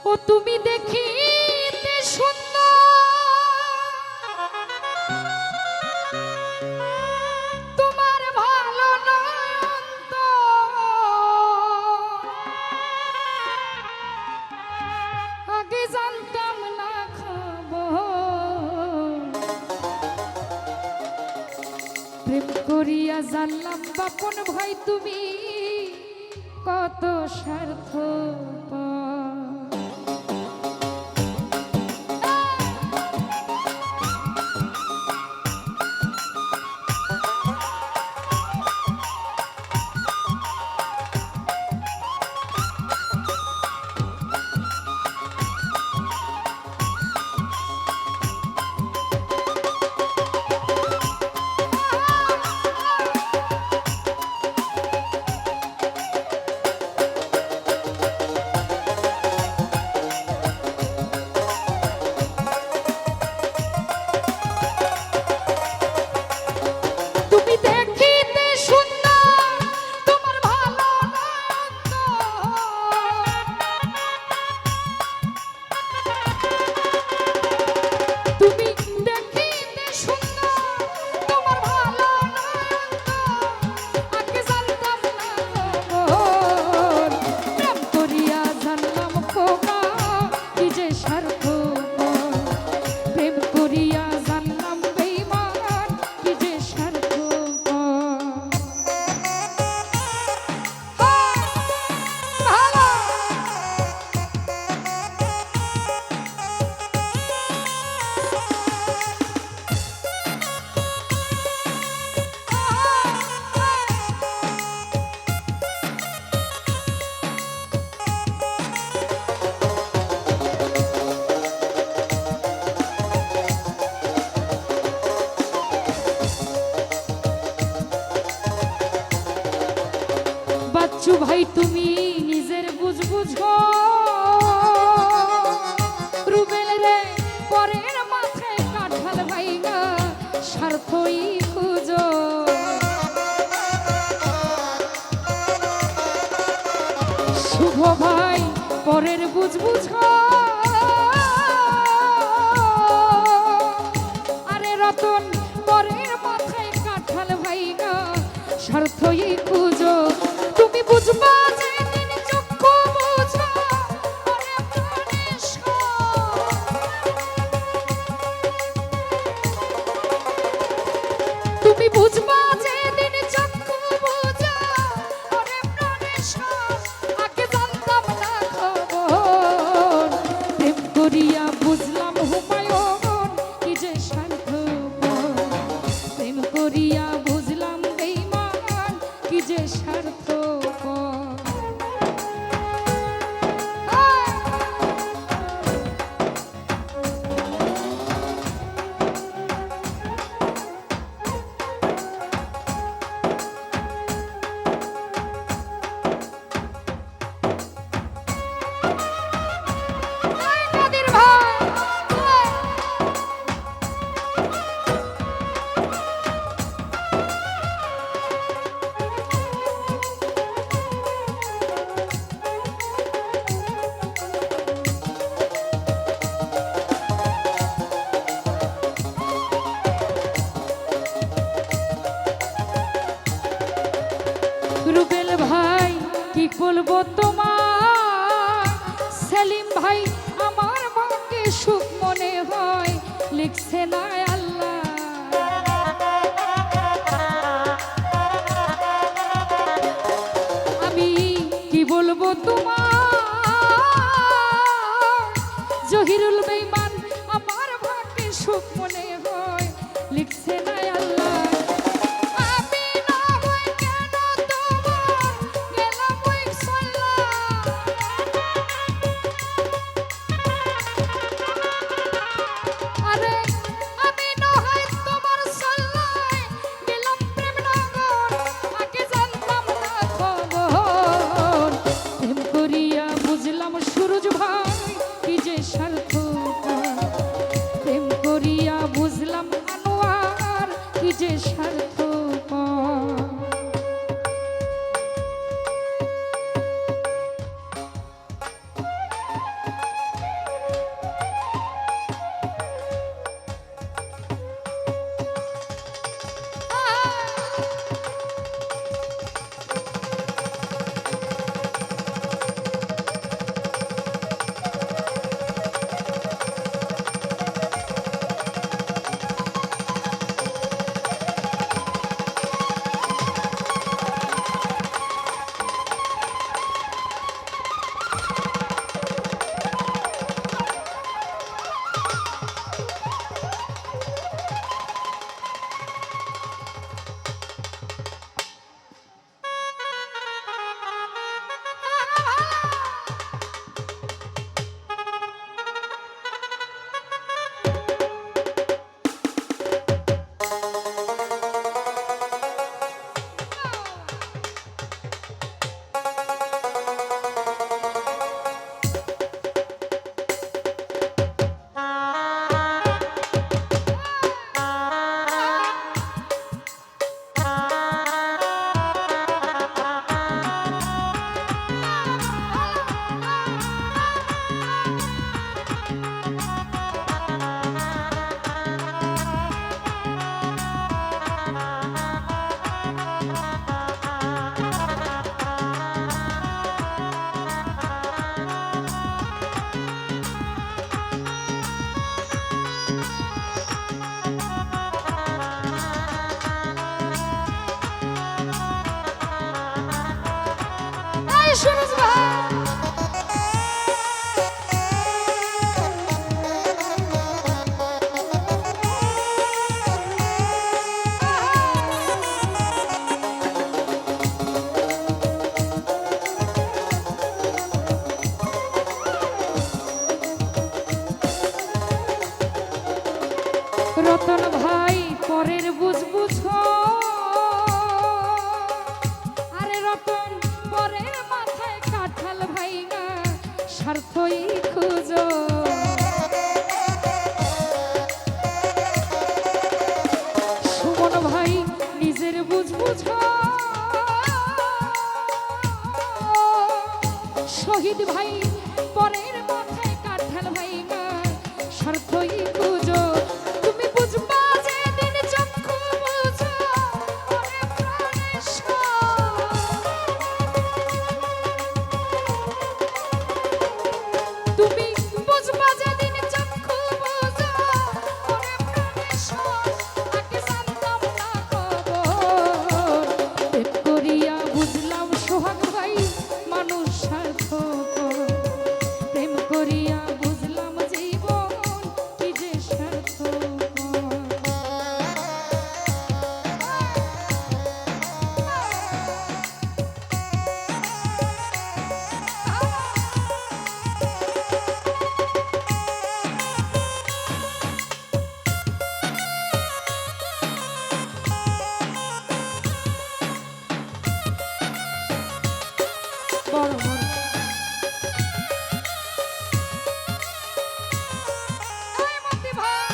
ও তুমি দেখিতে সুন্দর, তোমার ভালো নয়ন আগে জানতাম না খবর, প্রেম করিয়া জানলাম বাপন ভাই তুমি কত স্বার্থপর। বাচ্চু ভাই তুমি নিজের বুঝ বুঝো, রুবেল রে পরের মাথায় কাঁঠাল ভাইগা স্বার্থই খুঁজো। শুভ ভাই পরের বুঝ বুঝো, আরে রতন পরের মাথায় কাঁঠাল ভাইগা স্বার্থই খুঁজো। তুমি বুঝবা যে দিন চক্ষু বুঝা আরে প্রাণেশ, তুমি বুঝবা যে দিন চক্ষু বুঝা আরে প্রাণেশ, আগে জানতাম না খবর, প্রেম করিয়া বুঝলাম হুমায়ুন কি যে স্বার্থপর, প্রেম করিয়া বুঝলাম বেঈমান কি যে স্বার্থপর। রুবেল ভাই কি বলবো তোমার, সেলিম ভাই আমার মনকে সুখ মনে হয় লিখছে না আল্লাহ, আমি কি বলবো তোমার, জহিরুল বেঈমান আমার ভাগ্যে সুখ মনে হয় লিখছে না আল্লাহ। সুরজ ভাই কি যে স্বার্থপর, প্রেম করিয়া সুরজ ভাই রতন ভাই পরের বুঝ বুঝো আরে রতন পরের মাথায় কাঁঠাল ভাইঙা স্বার্থই খুঁজো সুমন ভাই নিজের বুঝ বুঝো শহীদ ভাই পরের মাথায় কাঁঠাল ভাইঙা স্বার্থই খুঁজো তুমি বুঝবা যে দিন চক্ষু বুঝো ওরে প্রাণেশ্বর তুমি বুঝবা যে দিন চক্ষু বুঝো ওরে প্রাণেশ্বর আগে জানতাম না খবর প্রেম করিয়া বুঝলাম সোহাগ ভাই মানুষ স্বার্থপর প্রেম করিয়া বুঝলাম জীবন কি যে স্বার্থপর বড় বড় এই মতি ভাই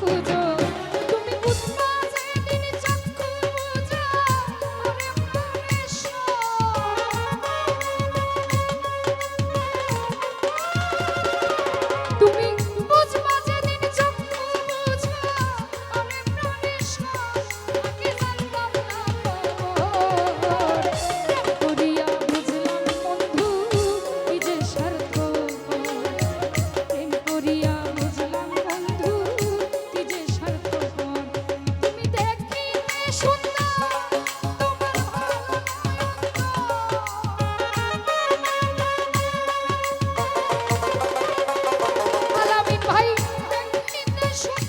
খুঁজো তুমি বুঝবা যেদিন চক্ষু বুঝো ওরে প্রাণেশ্বর তুমি বুঝবা যেদিন চক্ষু বুঝো ওরে প্রাণেশ্বর আগে জানতাম না খবর প্রেম করিয়া বুঝলাম বন্ধু কি যে স্বার্থপর প্রেম করিয়া বুঝলাম বন্ধু কি যে স্বার্থপর তুমি দেখিতে সুন্দর তোমার ভালো আলামিন ভাই দেখিতে সুন্দর